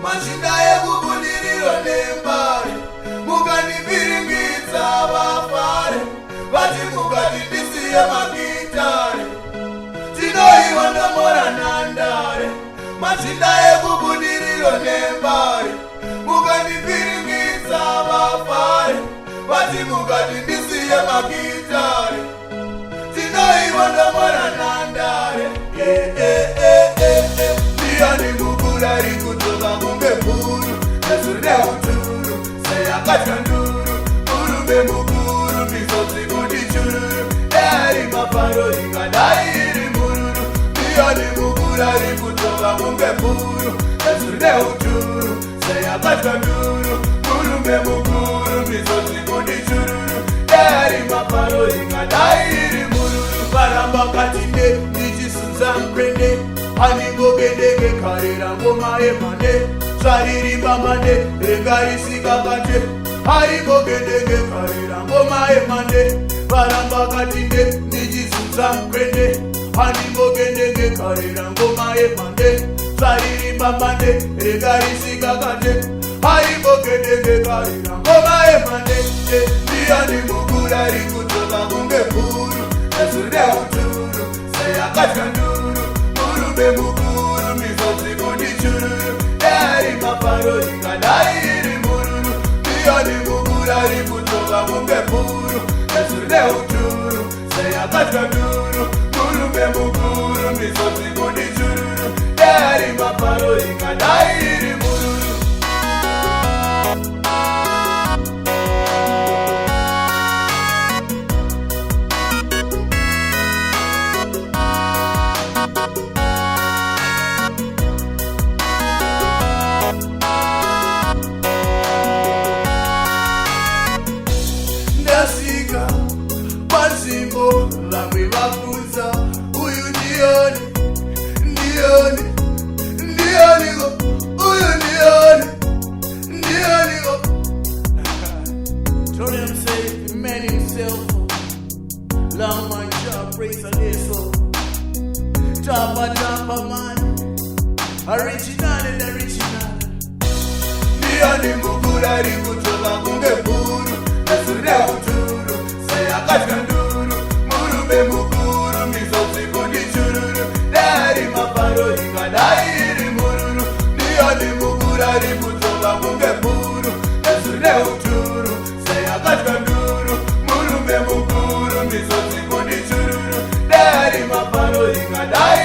Machinda ekubundiriro nembari mukandiviringidza vafare vati mukati ndisiye magitare tinoiwa ndomora nhandare. Machinda ekubundiriro nembari mukandiviringidza vafare vati mukati ndisiye magitare tinoiwa ndomora nhandare. Ndiani mukurari kutoka kunge mhuru nezuri neuturu seyakatya nduru murume mukuru misodzi kuti chururu eari mafaro ingadai iri mururu. Ndiani mukurari kutoka kunge mhuru nezuri neuturu seyakatya nduru murume mukuru misodzi kuti chururu eari mafaro ingadai iri mururu. Varamba katinde ndichisunza mkwende aningogedege karera ngoma emane zvaririmba mane rengarisingakate aingogedege karera ngoma emane. Varamba katinde ndichizunza mkwende aningogedege karera ngoma emane zvaririmba mane rengarisingakate aingogedege karera ngoma emane. Ndiani mukurari kutoka kunge mhuru nezuri neuturu seyakatya nduru murume mukuru misodzi kuti chururu eari mafaro ingadai iri mururu. Ndiani mukurari kutoka kunge mhuru nezuri neuturu seyakatya nduru murume mukuru misodzi kuti chururu eari mafaro ingadai iri mururu. Ndasvika panzvimbo vamwe vabvunza uyu ndioni ndioniko uyu ndioniko. Told him say he met himself long man job praise and this so tapa man original and original. Ndiani mukurari kutoka kunge mhuru nezuri neuturu seyakatya nduru murume mukuru misodzi kuti chururu eari mafaro ingadai iri mururu. Ndiani mukurari kutoka kunge mhuru nezuri neuturu seyakatya nduru murume mukuru misodzi kuti chururu eari mafaro ingadai